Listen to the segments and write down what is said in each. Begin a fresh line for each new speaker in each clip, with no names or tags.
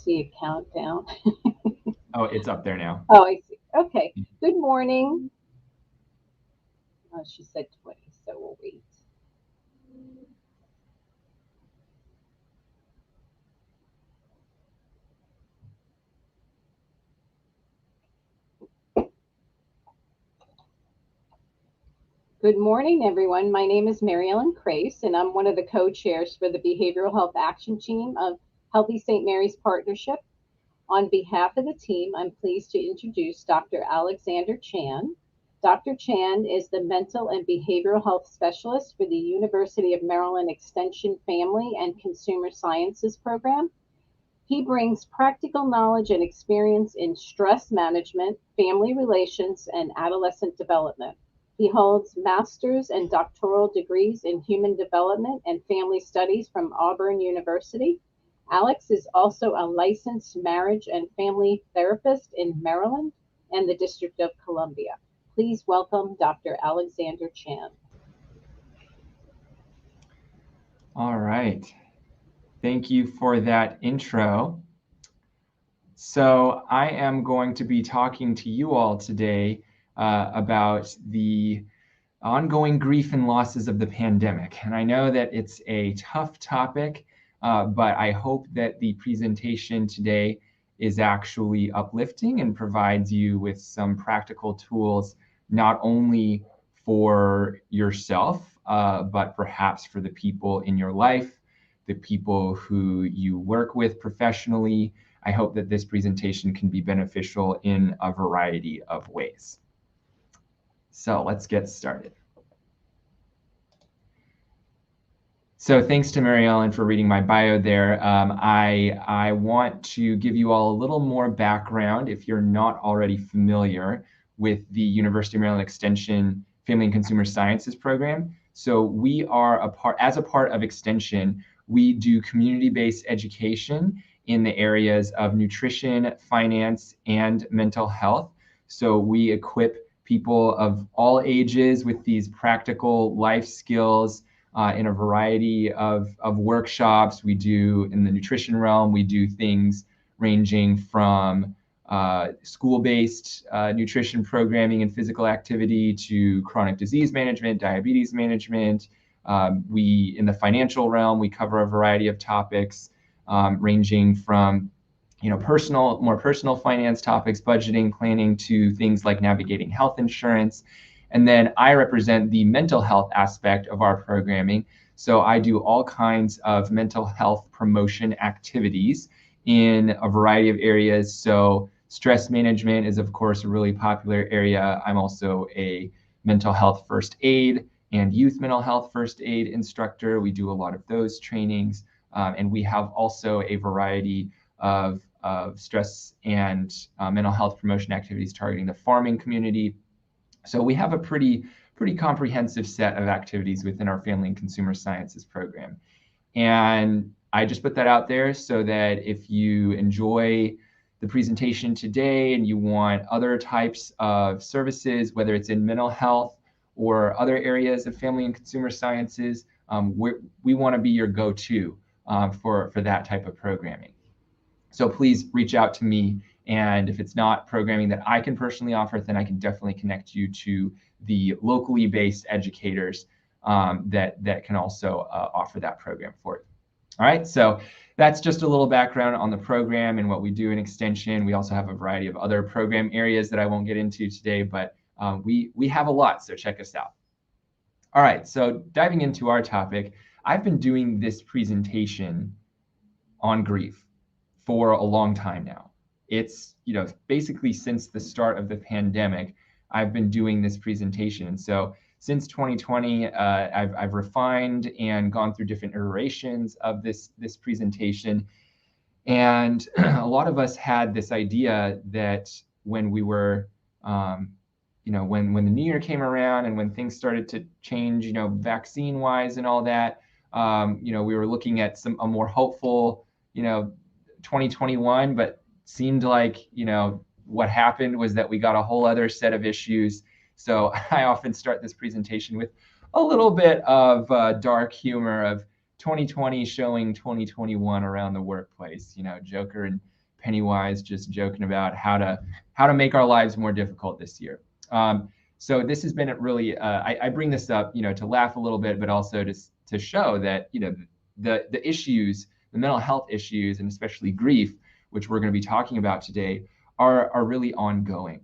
see a countdown.
Oh, it's up there now.
Oh, I see. Okay. Good morning. Oh, she said 20, so we'll wait. Good morning, everyone. My name is Mary Ellen Crace, and I'm one of the co-chairs for the Behavioral Health Action Team of Healthy St. Mary's Partnership. On behalf of the team, I'm pleased to introduce Dr. Alexander Chan. Dr. Chan is the Mental and Behavioral Health Specialist for the University of Maryland Extension Family and Consumer Sciences Program. He brings practical knowledge and experience in stress management, family relations, and adolescent development. He holds master's and doctoral degrees in human development and family studies from Auburn University. Alex is also a licensed marriage and family therapist in Maryland and the District of Columbia. Please welcome Dr. Alexander Chan.
All right. Thank you for that intro. So I am going to be talking to you all today about the ongoing grief and losses of the pandemic. And I know that it's a tough topic, but I hope that the presentation today is actually uplifting and provides you with some practical tools, not only for yourself, but perhaps for the people in your life, the people who you work with professionally. I hope that this presentation can be beneficial in a variety of ways. So let's get started. So thanks to Mary Ellen for reading my bio there. I want to give you all a little more background if you're not already familiar with the University of Maryland Extension Family and Consumer Sciences program. So we are as a part of Extension, we do community-based education in the areas of nutrition, finance, and mental health. So we equip people of all ages with these practical life skills in a variety of workshops. We do in the nutrition realm, we do things ranging from school-based nutrition programming and physical activity to chronic disease management, diabetes management. In the financial realm, we cover a variety of topics ranging from more personal finance topics, budgeting, planning, to things like navigating health insurance. And then I represent the mental health aspect of our programming. So I do all kinds of mental health promotion activities in a variety of areas. So stress management is, of course, a really popular area. I'm also a mental health first aid and youth mental health first aid instructor. We do a lot of those trainings. And we have also a variety of stress and mental health promotion activities targeting the farming community. So we have a pretty comprehensive set of activities within our Family and Consumer Sciences program. And I just put that out there so that if you enjoy the presentation today and you want other types of services, whether it's in mental health or other areas of Family and Consumer Sciences, we want to be your go-to for that type of programming. So please reach out to me. And if it's not programming that I can personally offer, then I can definitely connect you to the locally based educators that can also offer that program for you. All right, so that's just a little background on the program and what we do in Extension. We also have a variety of other program areas that I won't get into today, but we have a lot, so check us out. All right, so diving into our topic, I've been doing this presentation on grief for a long time now. It's, basically since the start of the pandemic, I've been doing this presentation. And so since 2020, I've refined and gone through different iterations of this presentation. And a lot of us had this idea that when we were, when the new year came around and when things started to change, vaccine wise and all that, we were looking at a more hopeful, 2021, but seemed like, what happened was that we got a whole other set of issues. So I often start this presentation with a little bit of dark humor of 2020 showing 2021 around the workplace, Joker and Pennywise, just joking about how to make our lives more difficult this year. So this has been really, I bring this up, to laugh a little bit, but also to show that, the issues, the mental health issues, and especially grief, which we're going to be talking about today, are really ongoing.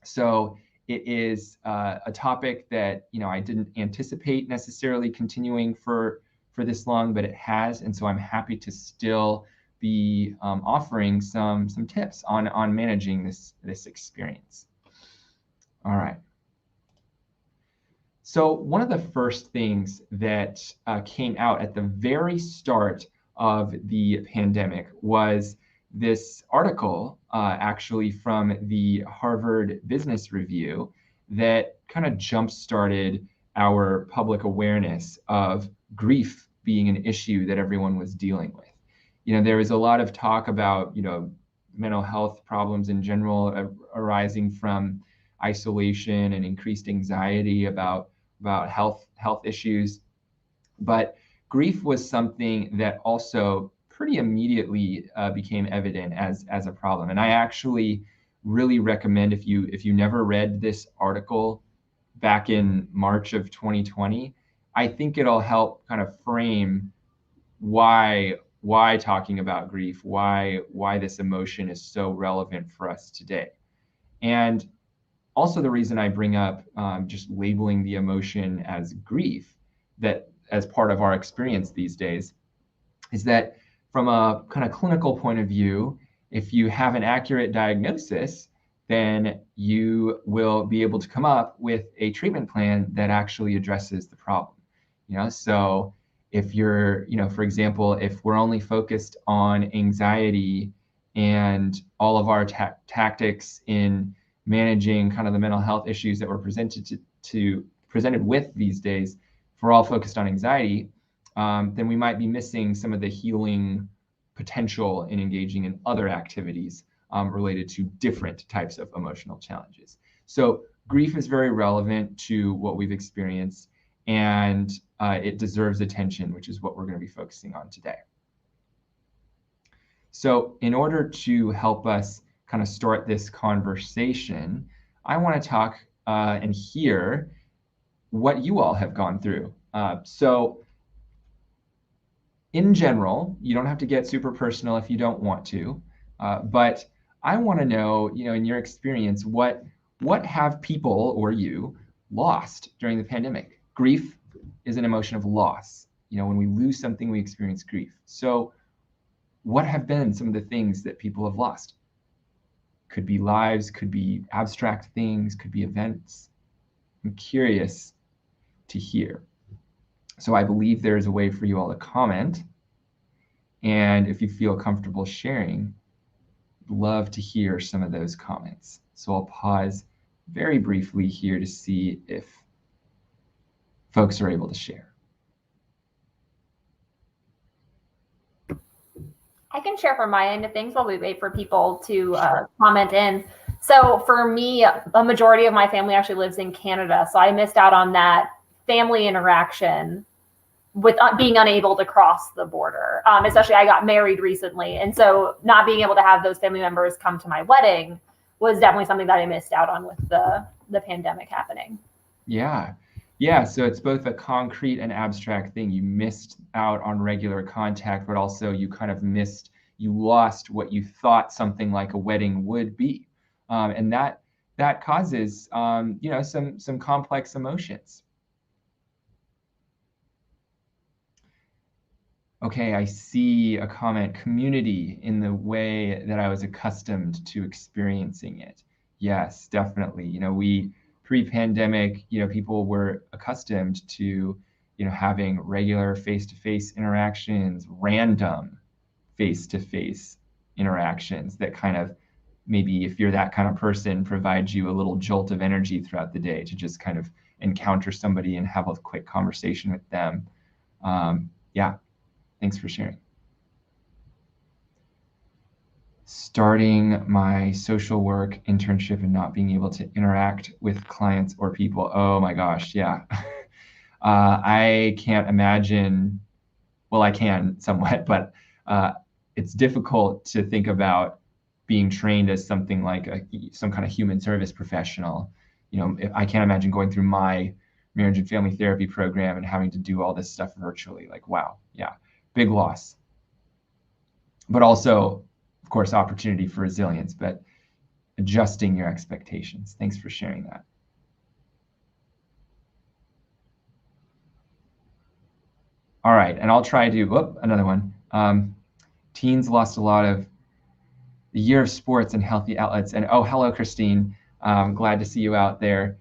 So it is a topic that, I didn't anticipate necessarily continuing for this long, but it has. And so I'm happy to still be offering some tips on managing this experience. All right. So one of the first things that came out at the very start of the pandemic was this article actually from the Harvard Business Review that kind of jump-started our public awareness of grief being an issue that everyone was dealing with. There was a lot of talk about, mental health problems in general arising from isolation and increased anxiety about health issues. But grief was something that also pretty immediately became evident as a problem. And I actually really recommend, if you never read this article back in March of 2020, I think it'll help kind of frame why talking about grief, why this emotion is so relevant for us today. And also the reason I bring up just labeling the emotion as grief, that as part of our experience these days, is that from a kind of clinical point of view, if you have an accurate diagnosis, then you will be able to come up with a treatment plan that actually addresses the problem. So if you're, for example, if we're only focused on anxiety and all of our tactics in managing kind of the mental health issues that we're presented with these days, if we're all focused on anxiety, then we might be missing some of the healing potential in engaging in other activities related to different types of emotional challenges. So grief is very relevant to what we've experienced, and it deserves attention, which is what we're going to be focusing on today. So in order to help us kind of start this conversation, I want to talk and hear what you all have gone through. So in general, you don't have to get super personal if you don't want to, but I want to know, in your experience, what have people or you lost during the pandemic? Grief is an emotion of loss. When we lose something, we experience grief. So what have been some of the things that people have lost? Could be lives, could be abstract things, could be events. I'm curious to hear. So I believe there is a way for you all to comment. And if you feel comfortable sharing, I'd love to hear some of those comments. So I'll pause very briefly here to see if folks are able to share.
I can share from my end of things while we wait for people to comment in. So for me, a majority of my family actually lives in Canada. So I missed out on that family interaction with being unable to cross the border. Especially I got married recently. And so not being able to have those family members come to my wedding was definitely something that I missed out on with the pandemic happening.
Yeah. So it's both a concrete and abstract thing. You missed out on regular contact, but also you kind of you lost what you thought something like a wedding would be. And that causes, some complex emotions. Okay, I see a comment, community in the way that I was accustomed to experiencing it. Yes, definitely. We pre-pandemic, people were accustomed to, having regular face-to-face interactions, random face-to-face interactions that kind of, maybe if you're that kind of person, provides you a little jolt of energy throughout the day to just kind of encounter somebody and have a quick conversation with them. Yeah, thanks for sharing. Starting my social work internship and not being able to interact with clients or people. Oh my gosh, yeah. I can't imagine, well, I can somewhat, but it's difficult to think about being trained as something like some kind of human service professional. I can't imagine going through my marriage and family therapy program and having to do all this stuff virtually. Like, wow, yeah, big loss. But also, of course, opportunity for resilience, but adjusting your expectations. Thanks for sharing that. All right, and I'll try to, another one. Teens lost a lot of the year of sports and healthy outlets. And oh, hello, Christine. Glad to see you out there.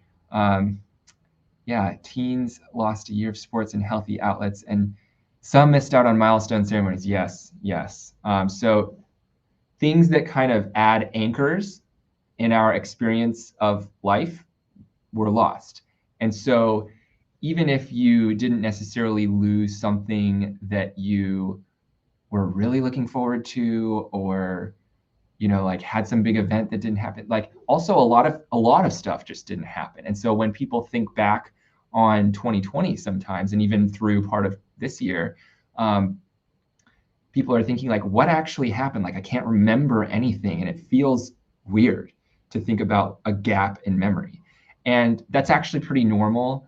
Yeah, teens lost a year of sports and healthy outlets, and some missed out on milestone ceremonies. Yes. So things that kind of add anchors in our experience of life were lost. And so even if you didn't necessarily lose something that you were really looking forward to, or like had some big event that didn't happen, like also a lot of stuff just didn't happen. And so when people think back on 2020 sometimes, and even through part of this year, people are thinking like, what actually happened? Like, I can't remember anything. And it feels weird to think about a gap in memory. And that's actually pretty normal.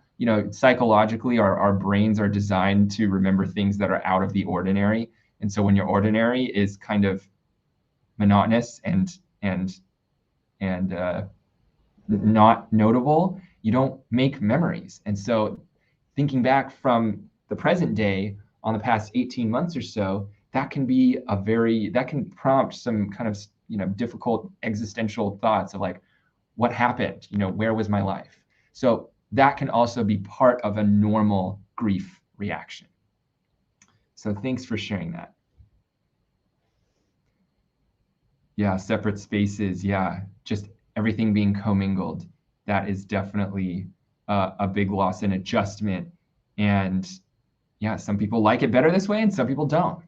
Psychologically, our brains are designed to remember things that are out of the ordinary. And so when your ordinary is kind of monotonous and not notable, you don't make memories. And so thinking back from the present day on the past 18 months or so, that can prompt some kind of difficult existential thoughts of like, what happened? Where was my life? So that can also be part of a normal grief reaction. So thanks for sharing that. Yeah, separate spaces. Yeah, just everything being commingled. That is definitely a big loss and adjustment. And yeah, some people like it better this way and some people don't.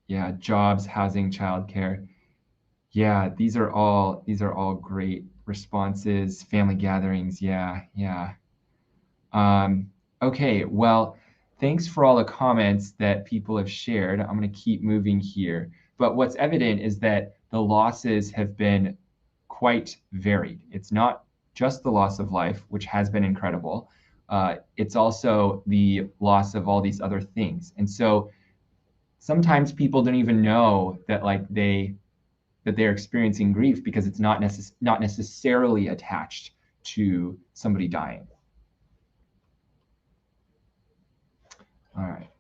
Yeah, jobs, housing, childcare. Yeah, these are all great responses. Family gatherings. Yeah. Okay, well, thanks for all the comments that people have shared. I'm going to keep moving here. But what's evident is that the losses have been quite varied. It's not just the loss of life, which has been incredible. It's also the loss of all these other things. And so sometimes people don't even know that they're experiencing grief because it's not necessarily attached to somebody dying. All right.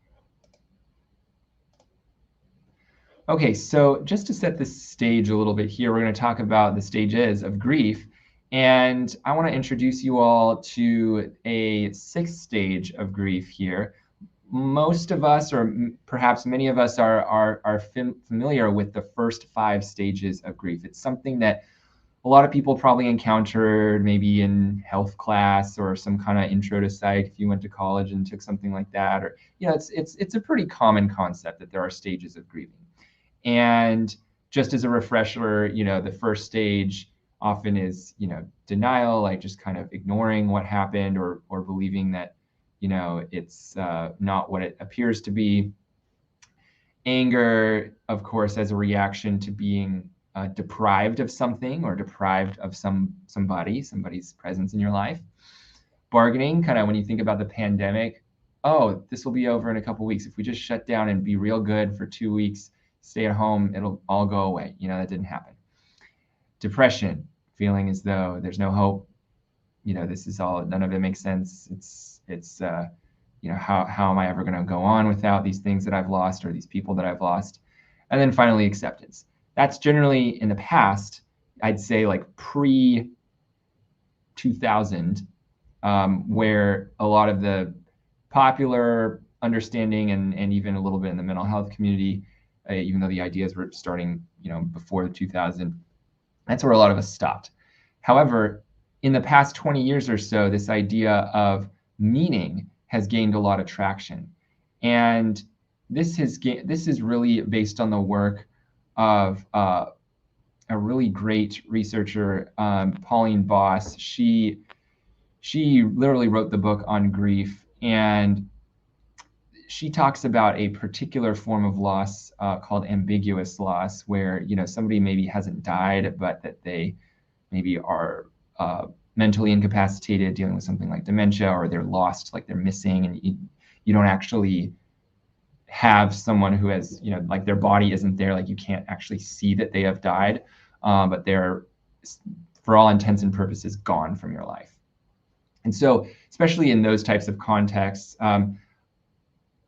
Okay, so just to set the stage a little bit here, we're going to talk about the stages of grief. And I want to introduce you all to a sixth stage of grief here. Most of us, or perhaps many of us, are familiar with the first 5 stages of grief. It's something that a lot of people probably encountered maybe in health class or some kind of intro to psych if you went to college and took something like that. Or it's a pretty common concept that there are stages of grieving. And just as a refresher, the first stage often is denial, like just kind of ignoring what happened or believing that it's not what it appears to be. Anger, of course, as a reaction to being deprived of something or deprived of somebody's presence in your life. Bargaining, kind of when you think about the pandemic, oh, this will be over in a couple weeks. If we just shut down and be real good for 2 weeks, stay at home, it'll all go away. That didn't happen. Depression, feeling as though there's no hope. This is all, none of it makes sense. It's how am I ever going to go on without these things that I've lost or these people that I've lost? And then finally, acceptance. That's generally in the past, I'd say like pre-2000, where a lot of the popular understanding and even a little bit in the mental health community, even though the ideas were starting, before 2000, that's where a lot of us stopped. However, in the past 20 years or so, this idea of meaning has gained a lot of traction. And this is really based on the work of a really great researcher, Pauline Boss. She literally wrote the book on grief, and she talks about a particular form of loss called ambiguous loss, where somebody maybe hasn't died, but that they maybe are mentally incapacitated, dealing with something like dementia, or they're lost, like they're missing, and you don't actually have someone who has, like their body isn't there, like you can't actually see that they have died, but they're, for all intents and purposes, gone from your life. And so, especially in those types of contexts,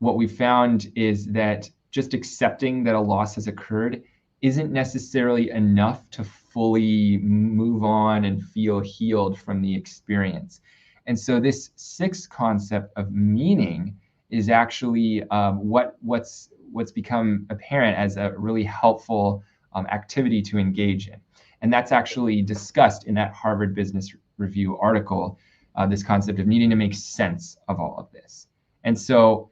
what we found is that just accepting that a loss has occurred isn't necessarily enough to fully move on and feel healed from the experience. And so this sixth concept of meaning is actually what's become apparent as a really helpful activity to engage in. And that's actually discussed in that Harvard Business Review article, this concept of needing to make sense of all of this. And so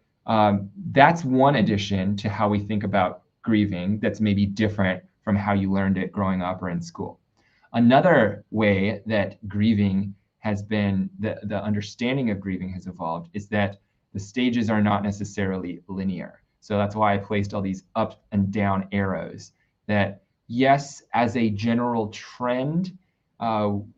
that's one addition to how we think about grieving that's maybe different from how you learned it growing up or in school. Another way that grieving has been, the understanding of grieving has evolved, is that the stages are not necessarily linear. So that's why I placed all these up and down arrows, that yes, as a general trend,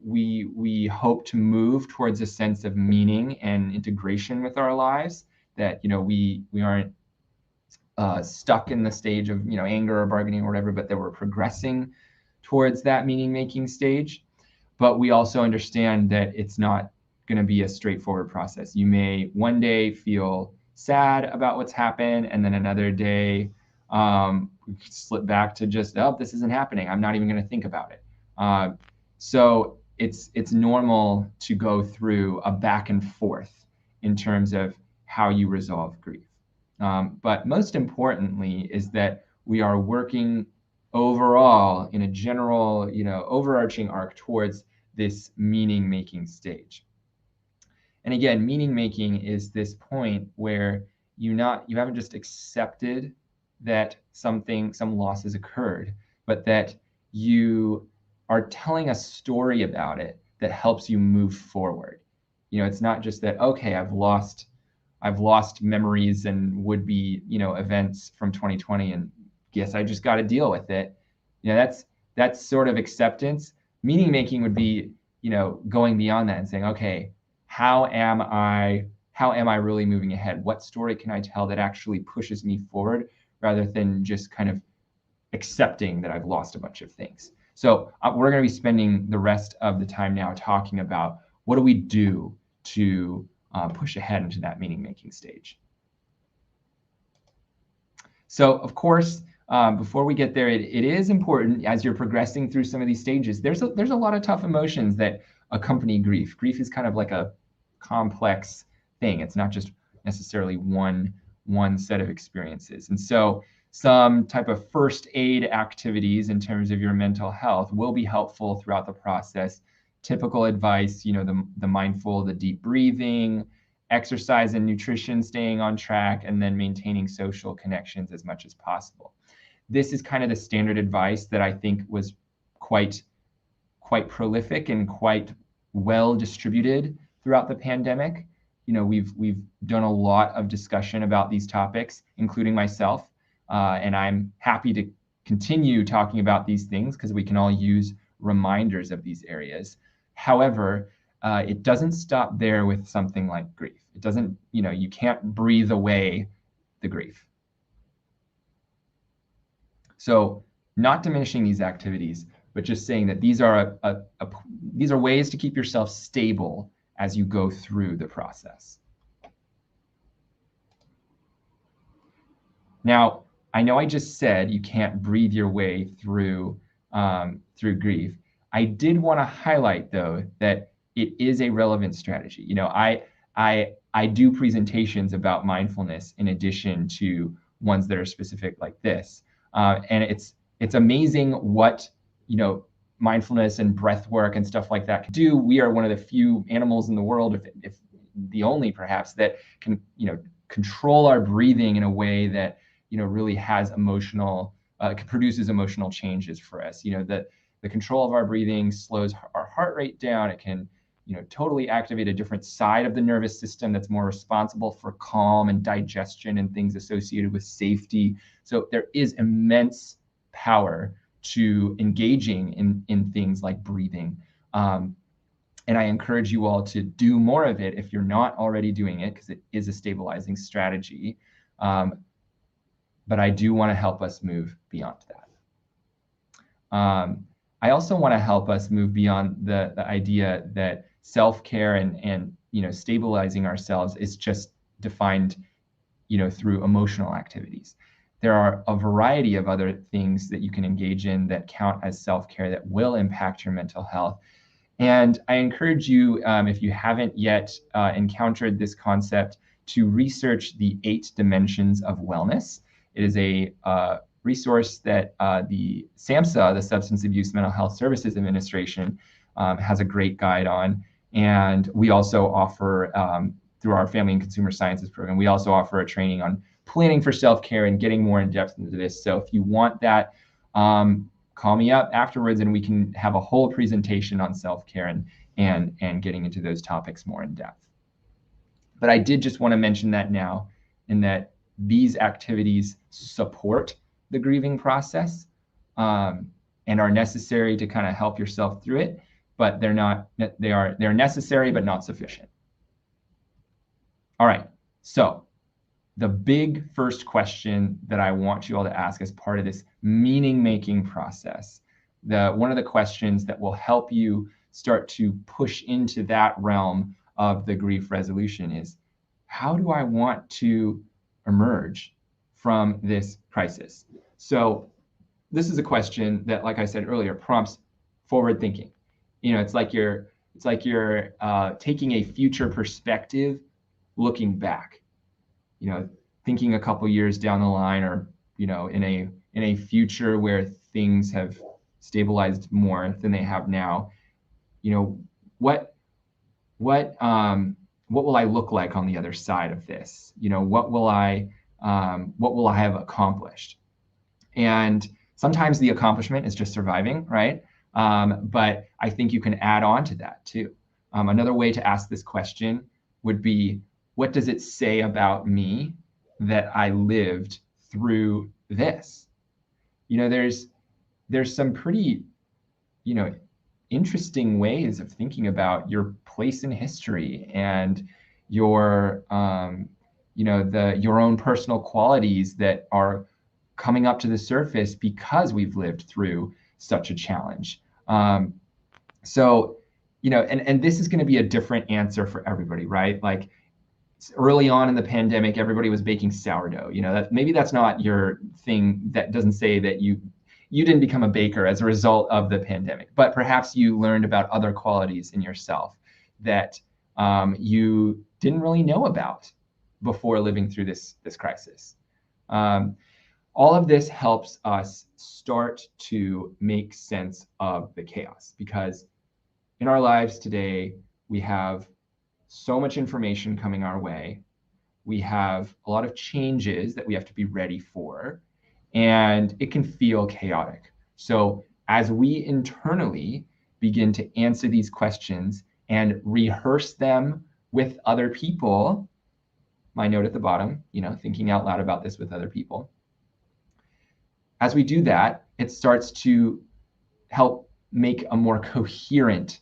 we hope to move towards a sense of meaning and integration with our lives, that we aren't stuck in the stage of anger or bargaining or whatever, but that we're progressing towards that meaning-making stage. But we also understand that it's not going to be a straightforward process. You may one day feel sad about what's happened, and then another day slip back to just, oh, this isn't happening, I'm not even going to think about it. So it's normal to go through a back and forth in terms of how you resolve grief. But most importantly is that we are working overall in a general, overarching arc towards this meaning-making stage. And again, meaning-making is this point where you haven't just accepted that some loss has occurred, but that you are telling a story about it that helps you move forward. It's not just that, okay, I've lost memories and would-be, events from 2020, and guess I just got to deal with it. That's sort of acceptance. Meaning making would be, going beyond that and saying, okay, how am I really moving ahead? What story can I tell that actually pushes me forward, rather than just kind of accepting that I've lost a bunch of things? So we're going to be spending the rest of the time now talking about what do we do to push ahead into that meaning-making stage. So, of course, before we get there, it is important, as you're progressing through some of these stages, there's a lot of tough emotions that accompany grief. Grief is kind of like a complex thing. It's not just necessarily one set of experiences. And so some type of first aid activities in terms of your mental health will be helpful throughout the process. Typical advice, the mindful, the deep breathing, exercise and nutrition, staying on track, and then maintaining social connections as much as possible. This is kind of the standard advice that I think was quite prolific and quite well distributed throughout the pandemic. We've done a lot of discussion about these topics, including myself, and I'm happy to continue talking about these things because we can all use reminders of these areas. However, it doesn't stop there with something like grief. It doesn't, you can't breathe away the grief. So, not diminishing these activities, but just saying that these are these are ways to keep yourself stable as you go through the process. Now, I know I just said you can't breathe your way through grief. I did want to highlight, though, that it is a relevant strategy. I do presentations about mindfulness in addition to ones that are specific like this, and it's amazing what mindfulness and breath work and stuff like that can do. We are one of the few animals in the world, if the only perhaps, that can control our breathing in a way that really has produces emotional changes for us. The control of our breathing slows our heart rate down. It can totally activate a different side of the nervous system that's more responsible for calm and digestion and things associated with safety. So there is immense power to engaging in things like breathing. And I encourage you all to do more of it if you're not already doing it, because it is a stabilizing strategy. But I do want to help us move beyond that. I also want to help us move beyond the idea that self-care and stabilizing ourselves is just defined through emotional activities. There are a variety of other things that you can engage in that count as self-care that will impact your mental health. And I encourage you, if you haven't yet encountered this concept, to research the 8 dimensions of wellness. It is a resource that the SAMHSA, the Substance Abuse Mental Health Services Administration, has a great guide on. And we also offer, through our Family and Consumer Sciences program, we also offer a training on planning for self-care and getting more in depth into this. So if you want that, call me up afterwards and we can have a whole presentation on self-care and getting into those topics more in depth. But I did just want to mention that now, in that these activities support the grieving process and are necessary to kind of help yourself through it, but they're necessary but not sufficient. All right, so the big first question that I want you all to ask as part of this meaning-making process, one of the questions that will help you start to push into that realm of the grief resolution is, how do I want to emerge from this crisis? So this is a question that, like I said earlier, prompts forward thinking. It's like you're taking a future perspective, looking back. Thinking a couple years down the line, or in a future where things have stabilized more than they have now. What will I look like on the other side of this? What will I have accomplished? And sometimes the accomplishment is just surviving, right? But I think you can add on to that too. Another way to ask this question would be, what does it say about me that I lived through this? There's some pretty, interesting ways of thinking about your place in history and your, your own personal qualities that are coming up to the surface because we've lived through such a challenge. So, and this is going to be a different answer for everybody, right? Like, early on in the pandemic, everybody was baking sourdough. Maybe that's not your thing. That doesn't say that you didn't become a baker as a result of the pandemic, but perhaps you learned about other qualities in yourself that you didn't really know about before living through this crisis. All of this helps us start to make sense of the chaos, because in our lives today, we have so much information coming our way. We have a lot of changes that we have to be ready for, and it can feel chaotic. So as we internally begin to answer these questions and rehearse them with other people, my note at the bottom, thinking out loud about this with other people. As we do that, it starts to help make a more coherent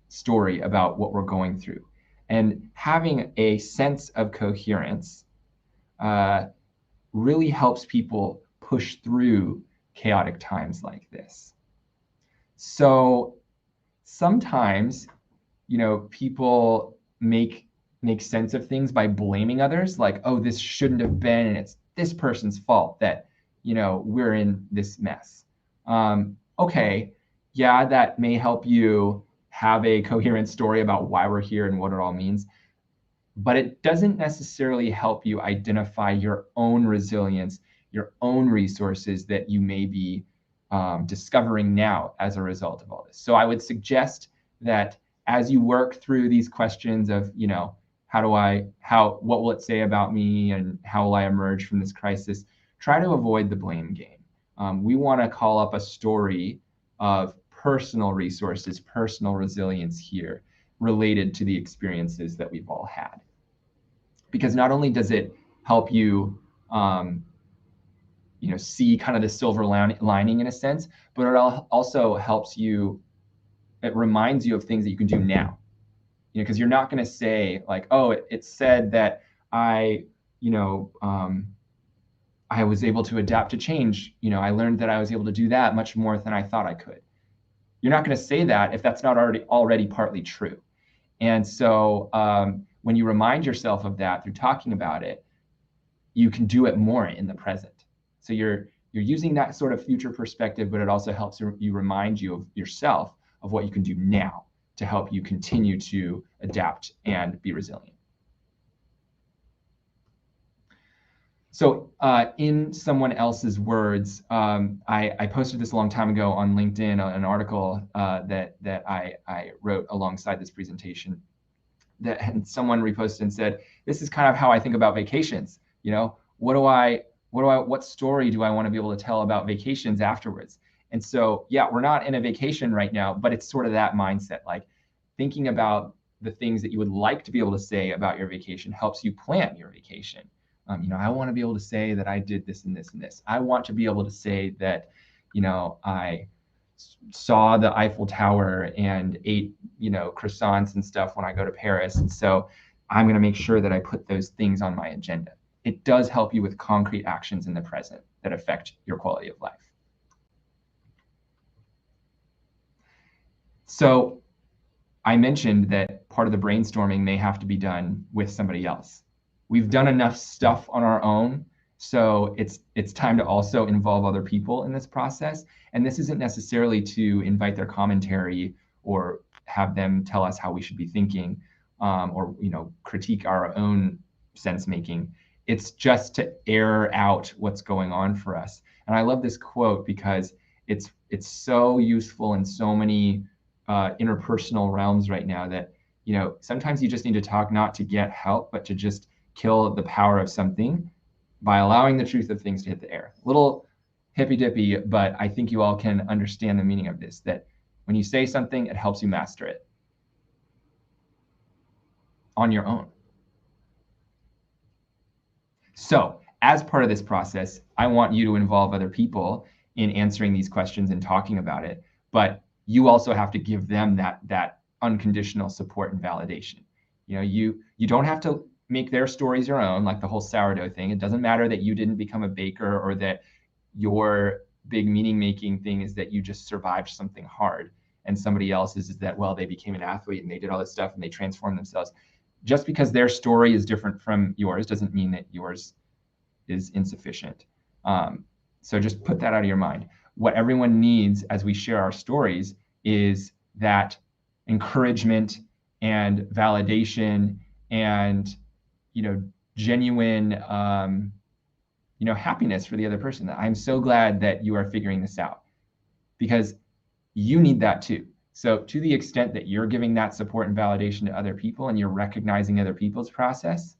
story about what we're going through. And having a sense of coherence really helps people push through chaotic times like this. So sometimes, people make sense of things by blaming others, like, oh, this shouldn't have been, and it's this person's fault that, we're in this mess. Okay, yeah, that may help you have a coherent story about why we're here and what it all means, but it doesn't necessarily help you identify your own resilience, your own resources that you may be discovering now as a result of all this. So I would suggest that as you work through these questions of, what will it say about me and how will I emerge from this crisis, try to avoid the blame game. We want to call up a story of personal resources, personal resilience here related to the experiences that we've all had. Because not only does it help you, see kind of the silver lining in a sense, but it also helps you, it reminds you of things that you can do now. Because you're not going to say like, oh, it said that I was able to adapt to change. I learned that I was able to do that much more than I thought I could. You're not going to say that if that's not already partly true. And so when you remind yourself of that through talking about it, you can do it more in the present. So you're using that sort of future perspective, but it also helps you remind you of yourself of what you can do now to help you continue to adapt and be resilient. So in someone else's words, I posted this a long time ago on LinkedIn, an article that I wrote alongside this presentation. And someone reposted and said, "This is kind of how I think about vacations. What story do I want to be able to tell about vacations afterwards?" And so, yeah, we're not in a vacation right now, but it's sort of that mindset, like thinking about the things that you would like to be able to say about your vacation helps you plan your vacation. I want to be able to say that I did this and this and this. I want to be able to say that, I saw the Eiffel Tower and ate, croissants and stuff when I go to Paris. And so I'm going to make sure that I put those things on my agenda. It does help you with concrete actions in the present that affect your quality of life. So I mentioned that part of the brainstorming may have to be done with somebody else. We've done enough stuff on our own, so it's time to also involve other people in this process. And this isn't necessarily to invite their commentary or have them tell us how we should be thinking, or critique our own sense making. It's just to air out what's going on for us. And I love this quote because it's so useful in so many interpersonal realms right now that sometimes you just need to talk not to get help, but to just kill the power of something by allowing the truth of things to hit the air. A little hippy-dippy, but I think you all can understand the meaning of this, that when you say something, it helps you master it on your own. So as part of this process, I want you to involve other people in answering these questions and talking about it, but you also have to give them that unconditional support and validation. You don't have to make their stories your own, like the whole sourdough thing. It doesn't matter that you didn't become a baker or that your big meaning making thing is that you just survived something hard, and somebody else's is that, well, they became an athlete and they did all this stuff and they transformed themselves. Just because their story is different from yours doesn't mean that yours is insufficient. So just put that out of your mind. What everyone needs as we share our stories is that encouragement and validation and genuine happiness for the other person. That I'm so glad that you are figuring this out, because you need that too. So to the extent that you're giving that support and validation to other people and you're recognizing other people's process,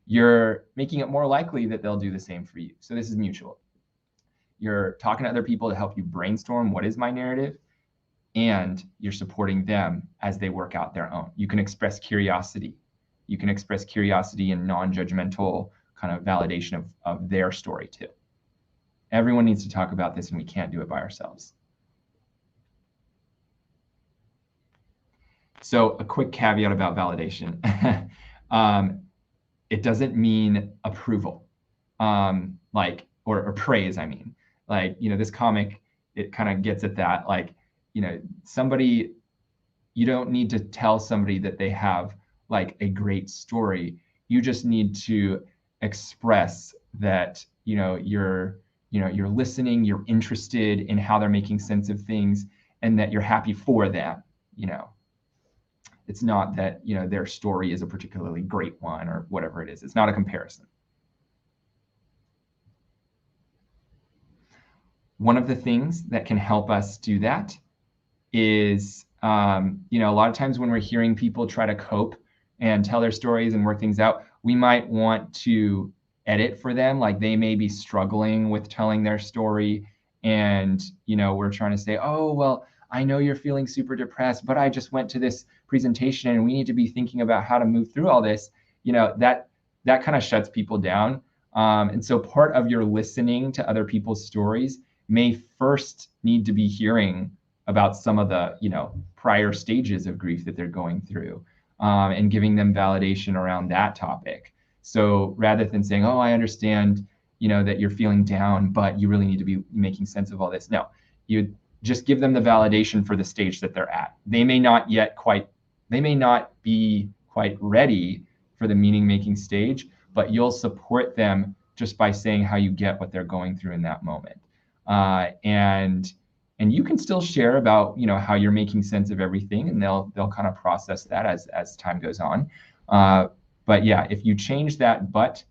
you're making it more likely that they'll do the same for you. So this is mutual. You're talking to other people to help you brainstorm what is my narrative, and you're supporting them as they work out their own. You can express curiosity. You can express curiosity and non-judgmental kind of validation of their story too. Everyone needs to talk about this, and we can't do it by ourselves. So a quick caveat about validation. It doesn't mean approval, or praise, I mean. This comic, it kind of gets at that. Somebody, you don't need to tell somebody that they have a great story. You just need to express that, you're listening, you're interested in how they're making sense of things, and that you're happy for them. It's not that, their story is a particularly great one or whatever it is. It's not a comparison. One of the things that can help us do that is, a lot of times when we're hearing people try to cope and tell their stories and work things out, we might want to edit for them. They may be struggling with telling their story, and, we're trying to say, oh, well, I know you're feeling super depressed, but I just went to this presentation and we need to be thinking about how to move through all this. That kind of shuts people down. And so part of your listening to other people's stories may first need to be hearing about some of the prior stages of grief that they're going through, and giving them validation around that topic. So rather than saying, oh, I understand that you're feeling down, but you really need to be making sense of all this. No, you just give them the validation for the stage that they're at. They may not be quite ready for the meaning making stage, but you'll support them just by saying how you get what they're going through in that moment. And you can still share about how you're making sense of everything, and they'll kind of process that as time goes on. But yeah, if you change that but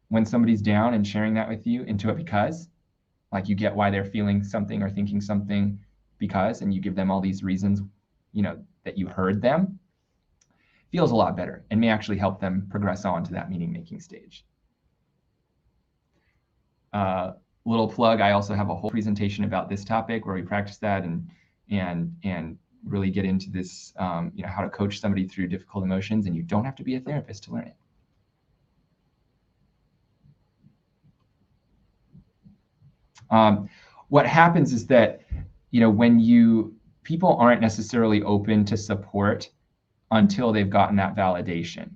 when somebody's down and sharing that with you into a because, like you get why they're feeling something or thinking something because, and you give them all these reasons that you heard them, feels a lot better and may actually help them progress on to that meaning making stage. Little plug, I also have a whole presentation about this topic where we practice that and really get into this, how to coach somebody through difficult emotions, and you don't have to be a therapist to learn it. What happens is that, when people aren't necessarily open to support until they've gotten that validation.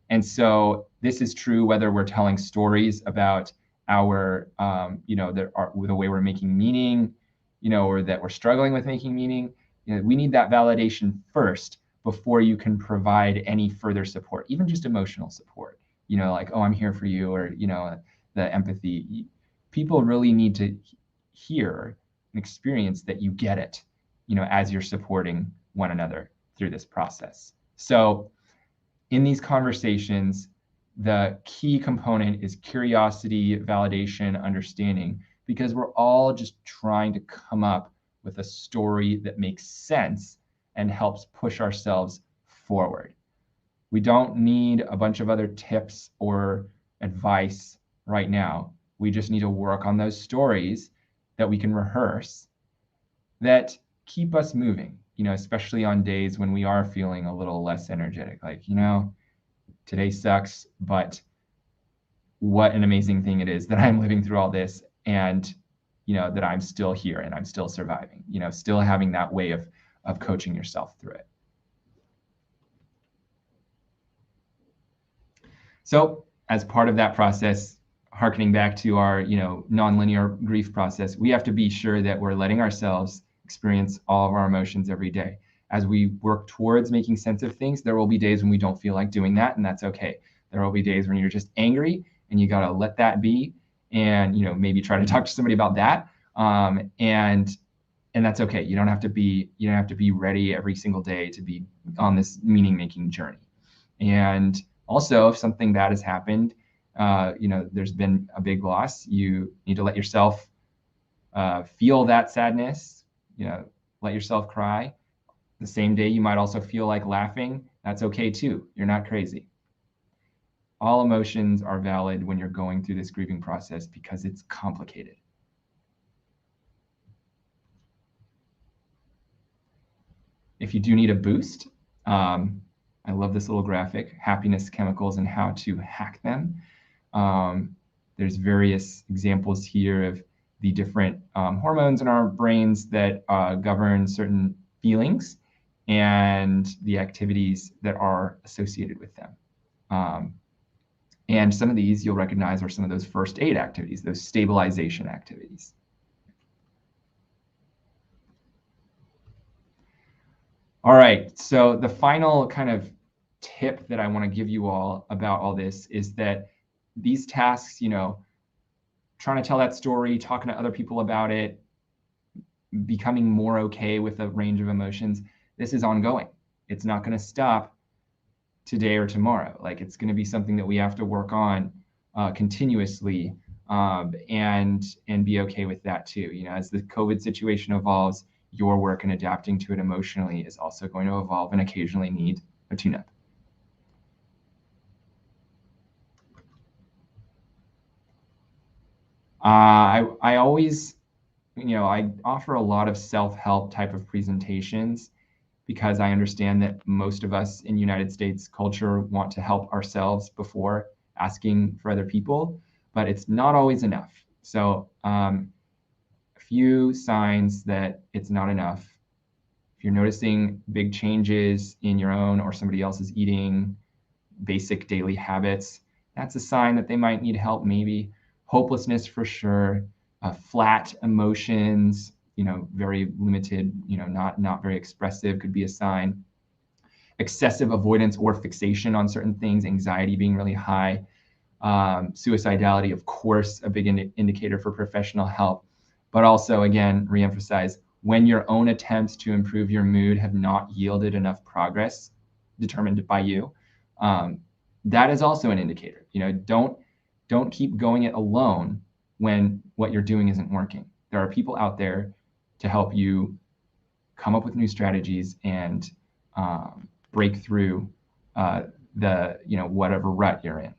And so this is true whether we're telling stories about our, the way we're making meaning, or that we're struggling with making meaning. We need that validation first before you can provide any further support, even just emotional support. Like, oh, I'm here for you, or the empathy. People really need to hear and experience that you get it, as you're supporting one another through this process. So in these conversations, the key component is curiosity, validation, understanding, because we're all just trying to come up with a story that makes sense and helps push ourselves forward. We don't need a bunch of other tips or advice right now. We just need to work on those stories that we can rehearse that keep us moving, especially on days when we are feeling a little less energetic. Like, today sucks, but what an amazing thing it is that I'm living through all this, and that I'm still here and I'm still surviving, still having that way of coaching yourself through it. So as part of that process, harkening back to our nonlinear grief process, we have to be sure that we're letting ourselves experience all of our emotions every day. As we work towards making sense of things, there will be days when we don't feel like doing that, and that's okay. There will be days when you're just angry and you gotta let that be, and maybe try to talk to somebody about that. And that's okay. You don't have to be ready every single day to be on this meaning-making journey. And also, if something bad has happened, there's been a big loss, you need to let yourself feel that sadness. Let yourself cry. The same day, you might also feel like laughing. That's okay too. You're not crazy. All emotions are valid when you're going through this grieving process because it's complicated. If you do need a boost, I love this little graphic, happiness chemicals and how to hack them. There's various examples here of the different hormones in our brains that govern certain feelings and the activities that are associated with them. And some of these you'll recognize are some of those first aid activities, those stabilization activities. All right, so the final kind of tip that I want to give you all about all this is that these tasks, trying to tell that story, talking to other people about it, becoming more okay with a range of emotions, this is ongoing. It's not going to stop today or tomorrow. Like, it's going to be something that we have to work on continuously, and be okay with that too. As the COVID situation evolves, your work in adapting to it emotionally is also going to evolve and occasionally need a tune-up. I always, I offer a lot of self-help type of presentations because I understand that most of us in United States culture want to help ourselves before asking for other people, but it's not always enough. So a few signs that it's not enough. If you're noticing big changes in your own or somebody else's eating, basic daily habits, that's a sign that they might need help maybe. Hopelessness for sure, flat emotions, very limited, not very expressive could be a sign. Excessive avoidance or fixation on certain things, anxiety being really high. Suicidality, of course, a big indicator for professional help. But also, again, reemphasize, when your own attempts to improve your mood have not yielded enough progress determined by you, that is also an indicator. Don't keep going it alone when what you're doing isn't working. There are people out there to help you come up with new strategies and break through whatever rut you're in.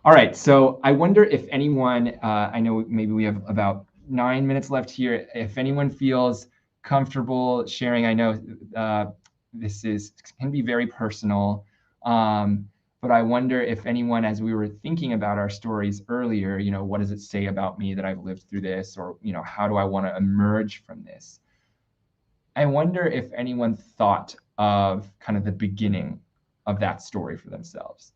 All right, so I wonder if anyone, I know maybe we have about 9 minutes left here, if anyone feels comfortable sharing. I know this can be very personal, but I wonder if anyone, as we were thinking about our stories earlier, what does it say about me that I've lived through this, or how do I want to emerge from this? I wonder if anyone thought of kind of the beginning of that story for themselves.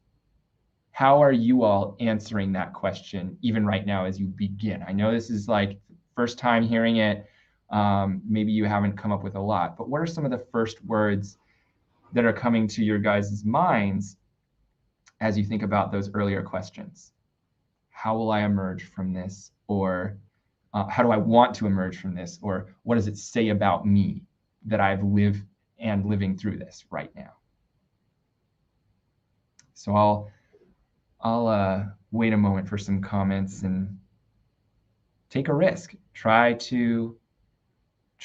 How are you all answering that question even right now as you begin? I know this is like first time hearing it. Maybe you haven't come up with a lot, but what are some of the first words that are coming to your guys' minds as you think about those earlier questions? How will I emerge from this? Or how do I want to emerge from this? Or what does it say about me that I've lived and living through this right now? So I'll wait a moment for some comments and take a risk. Try to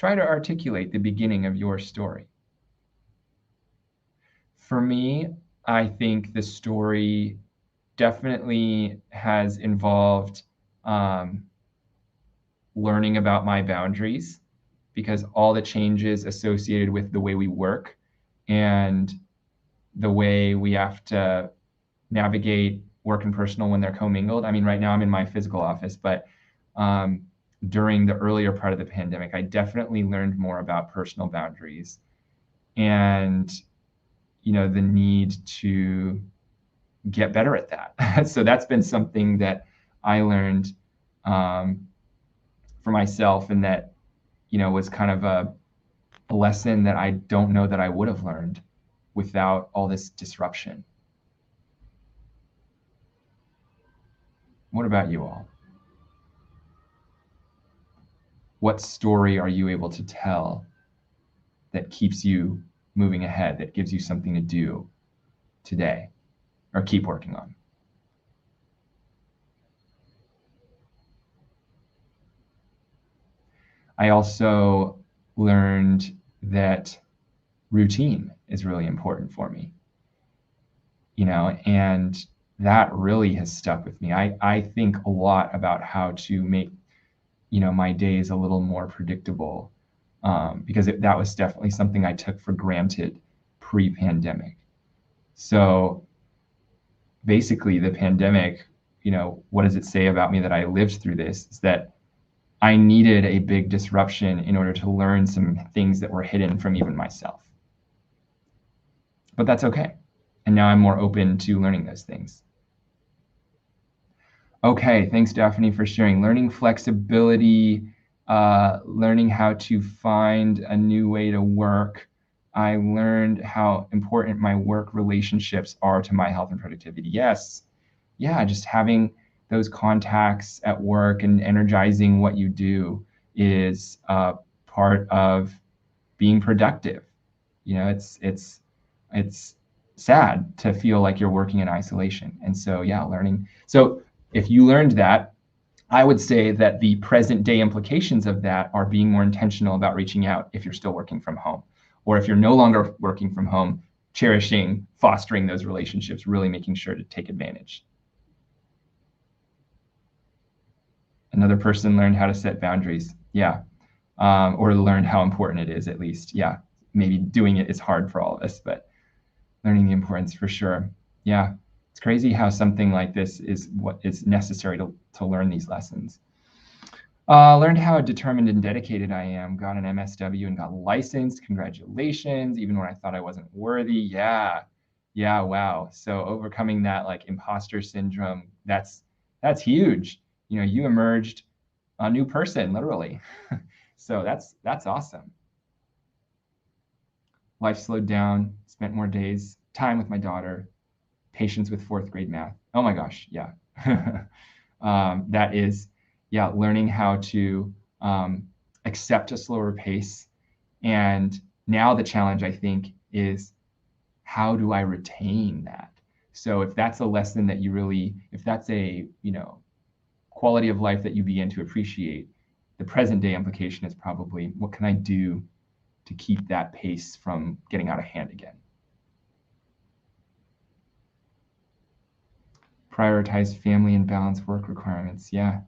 articulate the beginning of your story. For me, I think the story definitely has involved learning about my boundaries, because all the changes associated with the way we work and the way we have to navigate work and personal when they're commingled. I mean, right now I'm in my physical office, but during the earlier part of the pandemic, I definitely learned more about personal boundaries and, the need to get better at that. So that's been something that I learned for myself, and that, was kind of a lesson that I don't know that I would have learned without all this disruption. What about you all? What story are you able to tell that keeps you moving ahead, that gives you something to do today or keep working on? I also learned that routine is really important for me, and that really has stuck with me. I think a lot about how to make, my days a little more predictable, because that was definitely something I took for granted pre-pandemic. So basically the pandemic, what does it say about me that I lived through this? Is that I needed a big disruption in order to learn some things that were hidden from even myself. But that's okay. And now I'm more open to learning those things. Okay, thanks, Daphne, for sharing. Learning flexibility, learning how to find a new way to work. I learned how important my work relationships are to my health and productivity. Yes, yeah, just having those contacts at work and energizing what you do is part of being productive. It's sad to feel like you're working in isolation. And so, yeah, learning. So if you learned that, I would say that the present day implications of that are being more intentional about reaching out if you're still working from home, or if you're no longer working from home, cherishing, fostering those relationships, really making sure to take advantage. Another person learned how to set boundaries. Yeah. Or learned how important it is, at least. Yeah. Maybe doing it is hard for all of us, but learning the importance for sure. Yeah. It's crazy how something like this is what is necessary to learn these lessons. Learned how determined and dedicated I am. Got an MSW and got licensed. Congratulations. Even when I thought I wasn't worthy. Yeah. Yeah. Wow. So overcoming that like imposter syndrome, that's huge. You know, you emerged a new person, literally. So that's awesome. Life slowed down, spent more time with my daughter, patience with 4th grade math. Oh my gosh, yeah. That is, yeah, learning how to accept a slower pace. And now the challenge, I think, is how do I retain that? So if that's a lesson that you really, if that's a, quality of life that you begin to appreciate, the present day implication is probably, what can I do to keep that pace from getting out of hand again? Prioritize family and balance work requirements. Yeah,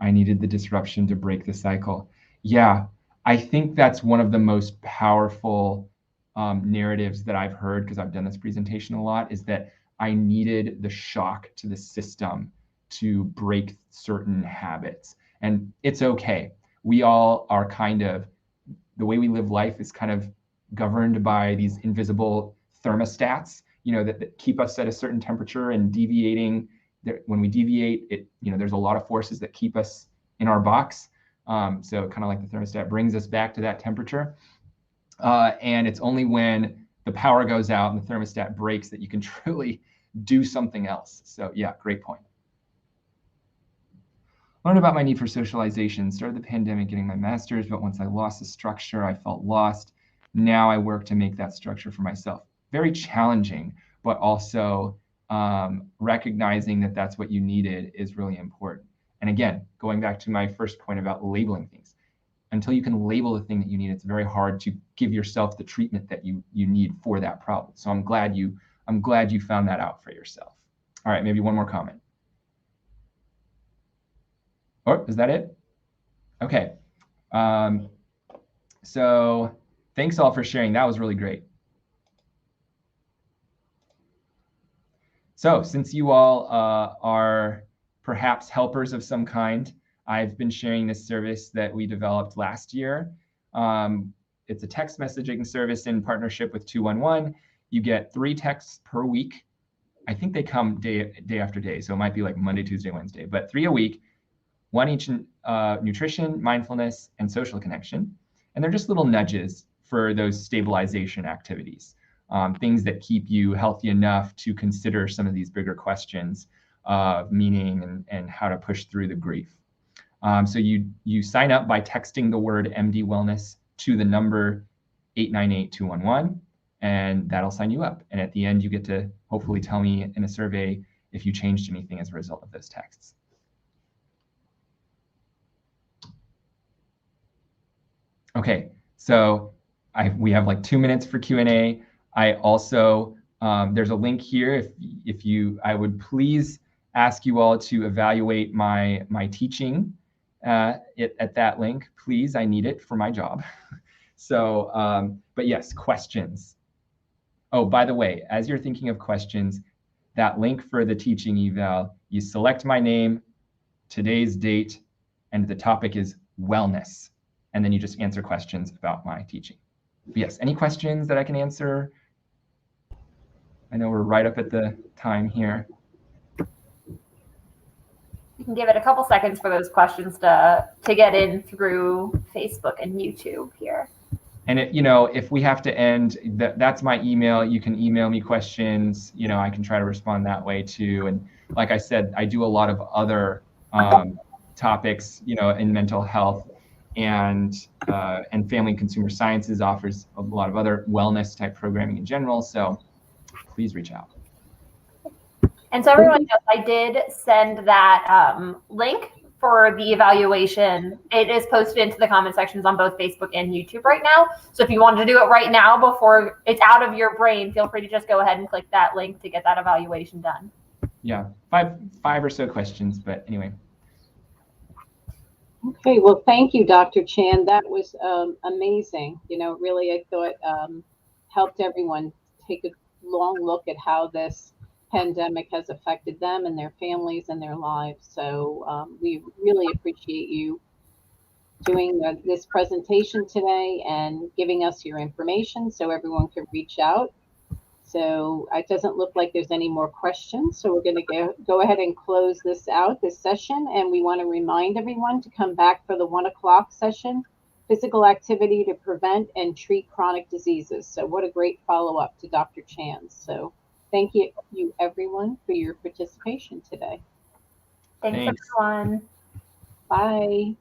I needed the disruption to break the cycle. Yeah, I think that's one of the most powerful narratives that I've heard, because I've done this presentation a lot, is that I needed the shock to the system to break certain habits. And it's okay. We all are kind of, the way we live life is kind of governed by these invisible thermostats, that keep us at a certain temperature, and deviating. When we deviate, there's a lot of forces that keep us in our box. So kind of like the thermostat brings us back to that temperature. And it's only when the power goes out and the thermostat breaks that you can truly do something else. So yeah, great point. Learned about my need for socialization. Started the pandemic getting my master's, but once I lost the structure, I felt lost. Now I work to make that structure for myself. Very challenging, but also recognizing that that's what you needed is really important. And again, going back to my first point about labeling things, until you can label the thing that you need, it's very hard to give yourself the treatment that you need for that problem. So I'm glad you found that out for yourself. All right, maybe one more comment. Oh, is that it? Okay. So thanks all for sharing. That was really great. So since you all are perhaps helpers of some kind, I've been sharing this service that we developed last year. It's a text messaging service in partnership with 211. You get 3 texts per week. I think they come day after day, so it might be like Monday, Tuesday, Wednesday, but 3 a week. 1 each in nutrition, mindfulness, and social connection. And they're just little nudges for those stabilization activities, things that keep you healthy enough to consider some of these bigger questions of meaning and how to push through the grief. So you sign up by texting the word MD Wellness to the number 898-211, and that'll sign you up. And at the end, you get to hopefully tell me in a survey if you changed anything as a result of those texts. Okay, so we have like 2 minutes for Q&A. I also, there's a link here. I would please ask you all to evaluate my teaching at that link, please. I need it for my job. So, but yes, questions. Oh, by the way, as you're thinking of questions, that link for the teaching eval, you select my name, today's date, and the topic is wellness. And then you just answer questions about my teaching. But yes, any questions that I can answer? I know we're right up at the time here.
You can give it a couple seconds for those questions to get in through Facebook and YouTube here.
And if we have to end, that's my email. You can email me questions. I can try to respond that way too. And like I said, I do a lot of other topics, in mental health. And Family and Consumer Sciences offers a lot of other wellness type programming in general. So please reach out.
And so everyone knows I did send that link for the evaluation. It is posted into the comment sections on both Facebook and YouTube right now. So if you wanted to do it right now before it's out of your brain, feel free to just go ahead and click that link to get that evaluation done.
Yeah, five or so questions, but anyway.
Okay, well, thank you, Dr. Chan. That was amazing. Really, I thought helped everyone take a long look at how this pandemic has affected them and their families and their lives. So we really appreciate you doing this presentation today and giving us your information so everyone can reach out. So it doesn't look like there's any more questions. So we're going to go ahead and close this session. And we want to remind everyone to come back for the 1 o'clock session, physical activity to prevent and treat chronic diseases. So what a great follow-up to Dr. Chan's. So thank you everyone for your participation today.
Thanks. Everyone.
Bye.